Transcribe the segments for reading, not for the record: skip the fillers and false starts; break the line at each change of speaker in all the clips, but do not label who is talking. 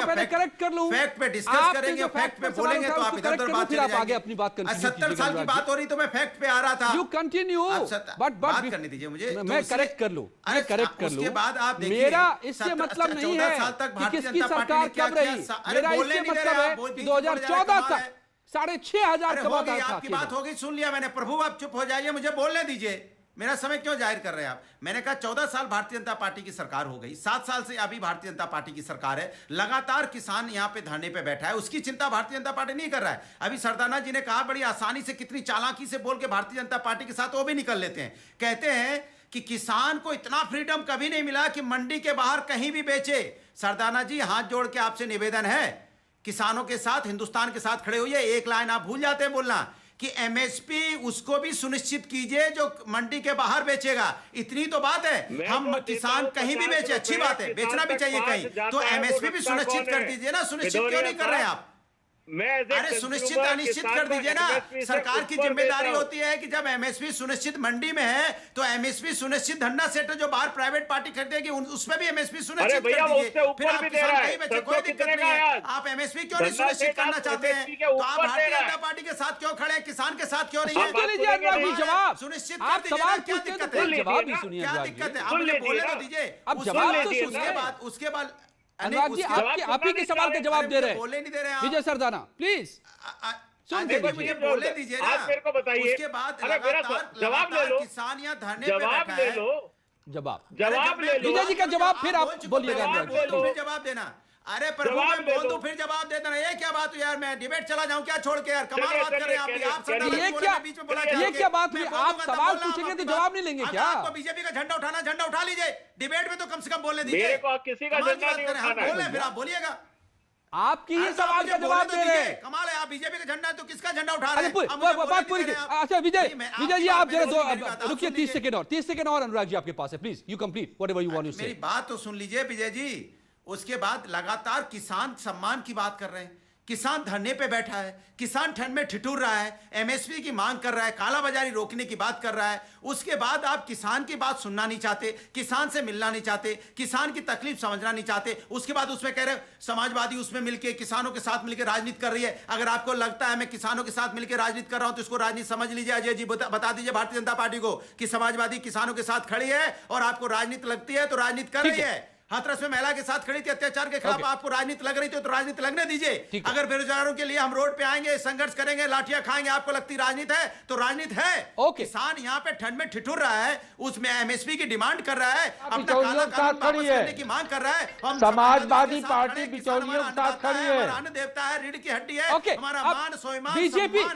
पहले करेक्ट कर लूं,
फैक्ट पे डिस्कस करेंगे, फैक्ट पे बोलेंगे तो आप इधर-उधर बात
फिर आप आगे अपनी बात कंटिन्यू कीजिए।
70 साल की बात हो रही तो मैं फैक्ट पे आ रहा था।
यू कंटिन्यू,
बट बात करनी दीजिए मुझे,
मैं करेक्ट कर लूं, मैं करेक्ट कर लूं।
उसके बाद आप देखिए,
मेरा इससे मतलब नहीं है कि किसकी सरकार कब रही, मेरा इससे मतलब है कि 2014 तक 6,500 कमाता था।
आपकी बात हो गई, सुन लिया मैंने। प्रभु आप चुप हो जाइए, मुझे बोलने दीजिए। मेरा समय क्यों जाहिर कर रहे हैं आप? मैंने कहा 14 साल भारतीय जनता पार्टी की सरकार हो गई, 7 साल से अभी भारतीय जनता पार्टी की सरकार है, लगातार किसान यहां पे धरने पे बैठा है, उसकी चिंता भारतीय जनता पार्टी नहीं कर रहा है। अभी सरदाना जी ने कहा बड़ी आसानी से, कितनी चालाकी से बोल के भारतीय जनता पार्टी के साथ वो भी निकल लेते हैं। कहते हैं कि किसान को इतना फ्रीडम कभी नहीं मिला कि मंडी के बाहर कहीं भी बेचे। सरदाना जी, हाथ जोड़ के आपसे निवेदन है, किसानों के साथ, हिंदुस्तान के साथ खड़े होइए। एक लाइन आप भूल जाते हैं बोलना कि एमएसपी उसको भी सुनिश्चित कीजिए जो मंडी के बाहर बेचेगा। इतनी तो बात है। हम किसान कहीं भी बेचे, अच्छी बात है, बेचना भी चाहिए कहीं, तो एमएसपी भी सुनिश्चित कर दीजिए ना। सुनिश्चित क्यों नहीं कर रहे हैं आप? अरे सुनिश्चित अनिश्चित कर दीजिए ना। सरकार की जिम्मेदारी होती है कि जब एमएसपी सुनिश्चित मंडी में है तो एमएसपी सुनिश्चित धन्ना सेट जो बाहर प्राइवेट पार्टी खरीदेगी उसमें भी एमएसपी सुनिश्चित कर दीजिए। फिर आप किसान कहीं बेचे, कोई दिक्कत नहीं है। आप एमएसपी क्यों नहीं सुनिश्चित करना चाहते हैं? तो आप भारतीय जनता पार्टी के साथ क्यों खड़े हैं, किसान के साथ क्यों नहीं है? सुनिश्चित कर दीजिए, क्या दिक्कत है? क्या दिक्कत है? आप मुझे बोलने तो दीजिए। उसके बाद
अनुराग जी, आप ही के सवाल का जवाब दे रहे हैं,
बोले नहीं दे रहे हैं
विजय सरदाना, प्लीज सुन लीजिए,
मुझे बोलने दीजिए ना।
आप मेरे को बताइए,
उसके बाद
जवाब ले लो,
किसान यहाँ धरने पे बैठा
जवाब ले लो,
जवाब ले लो। विजय जी का जवाब फिर आप बोलिएगा।
जवाब देना। अरे प्रभु मैं बोल दूं फिर जवाब दे देना। ये क्या बात हुई यार? मैं डिबेट चला जाऊं क्या छोड़ के? यार कमाल बात कर रहे हैं आप।
ये क्या बात हुई? आप सवाल पूछेंगे तो जवाब नहीं लेंगे क्या?
आपको बीजेपी का झंडा उठाना, झंडा उठा लीजिए। डिबेट में तो कम से कम बोलने दीजिए।
मेरे को किसी का झंडा नहीं उठाना है।
फिर आप बोलिएगा।
आपकी ही सवाल का जवाब दे रहे हैं।
कमाल है, आप बीजेपी का झंडा है तो किसका झंडा उठा रहे हैं?
बात पूरी। अच्छा विजय जी, आप जरा रुकिए 30 सेकंड और अनुराग जी आपके पास है, please you complete whatever you want to say.
मेरी बात तो सुन लीजिए विजय जी। उसके बाद लगातार किसान सम्मान की बात कर रहे हैं। किसान धरने पे बैठा है, किसान ठंड में ठिठुर रहा है, एमएसपी की मांग कर रहा है, कालाबाजारी रोकने की बात कर रहा है। उसके बाद आप किसान की बात सुनना नहीं चाहते, किसान से मिलना नहीं चाहते, किसान की तकलीफ समझना नहीं चाहते। उसके बाद उसमें कह रहे समाजवादी उसमें मिलकर किसानों के साथ मिलकर राजनीति कर रही है। अगर आपको लगता है मैं किसानों के साथ मिलकर राजनीति कर रहा हूं तो इसको राजनीति समझ लीजिए। अजय जी बता दीजिए भारतीय जनता पार्टी को कि समाजवादी किसानों के साथ खड़ी है और आपको राजनीति लगती है तो राजनीति कर रही है। हाथरस में महिला के साथ खड़ी थी, अत्याचार के खिलाफ आपको राजनीति लग रही थी तो राजनीति लगने दीजिए। अगर बेरोजगारों के लिए हम रोड पे आएंगे, संघर्ष करेंगे, लाठियां खाएंगे, आपको लगती राजनीति है तो राजनीति है। किसान यहाँ पे ठंड में ठिठुर रहा है, उसमें एमएसपी की डिमांड कर रहा है, अपना काला कानून वापस करने की मांग कर रहा है। हम
समाजवादी पार्टी बिचौलियों के साथ खड़ी है।
अन्न देवता है, रीढ़ की हड्डी है, हमारा मान स्वाभिमान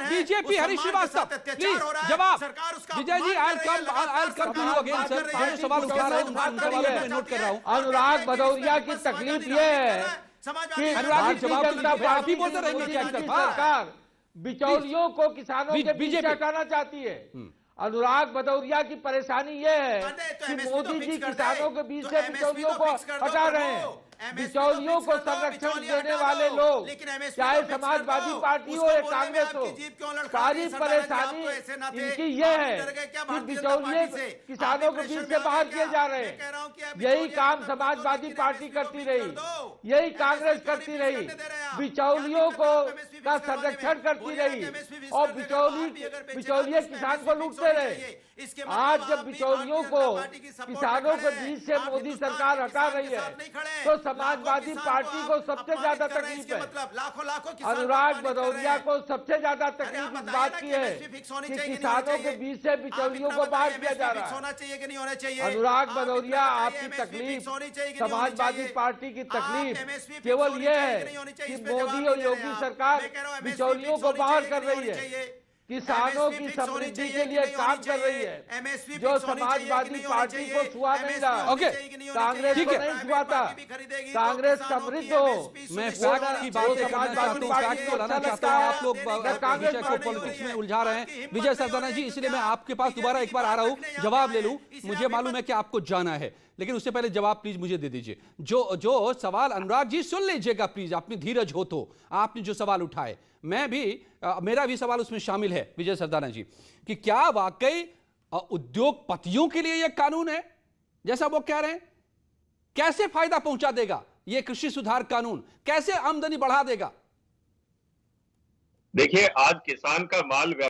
बीजेपी हरीश श्रीवास्तव
अत्याचार हो रहा है।
जवाब
सरकार उसका
Vijay ji, I come to you again sir. जो सवाल उठा रहे हैं उनका सवाल मैं नोट कर रहा हूं।
अनुराग भदौरिया की तकलीफ ये है कि भारतीय जनता पार्टी बोलते रहेंगे क्या सरकार बिचौलियों को किसानों के बीच से हटाना चाहती है। अनुराग भदौरिया की परेशानी ये है कि मोदी जी किसानों के बीच से बिचौलियों को हटा रहे हैं। बिचौलियों को संरक्षण देने वाले लोग, चाहे समाजवादी पार्टी हो या कांग्रेस हो, सारी परेशानी इनकी ये है कि बिचौलिए किसानों के बीच से बाहर किए जा रहे हैं। यही काम समाजवादी पार्टी करती रही, यही कांग्रेस करती रही, बिचौलियों को का संरक्षण करती रही और बिचौलिए किसान को लूटते रहे। आज जब बिचौलियों को किसानों के बीच से मोदी सरकार हटा रही है तो समाजवादी पार्टी को सबसे ज्यादा तकलीफ है। अनुराग भदौरिया को सबसे ज्यादा तकलीफ इस बात की है कि किसानों के बीच से बिचौलियों को बाहर किया जा रहा है। अनुराग भदौरिया, आपकी तकलीफ, समाजवादी पार्टी की तकलीफ केवल ये है कि मोदी और योगी सरकार बिचौलियों को बाहर कर रही है, किसानों की समृद्धि के लिए काम कर रही है, जो समाजवादी पार्टी को छुआ नहीं रहा। कांग्रेस को नहीं छुआता। कांग्रेस समृद्ध हो।
मैं फैक्ट की बात समाजवादी पार्टी को लाना चाहता हूं। आप लोग विषय को पॉलिटिक्स में उलझा रहे हैं। विजय सरदाना जी, इसलिए मैं आपके पास दोबारा एक बार आ रहा हूं, जवाब ले लूं। मुझे मालूम है कि आपको जाना है, लेकिन उससे पहले जवाब प्लीज मुझे दे दीजिए। जो सवाल, अनुराग जी सुन लीजिएगा प्लीज, अपनी धीरज हो तो। आपने जो सवाल उठाए, मैं भी मेरा भी सवाल उसमें शामिल है विजय सरदाना जी, कि क्या वाकई उद्योगपतियों के लिए यह कानून है जैसा वो कह रहे हैं? कैसे फायदा पहुंचा देगा? यह कृषि सुधार कानून कैसे आमदनी बढ़ा देगा?
देखिए, आज किसान का माल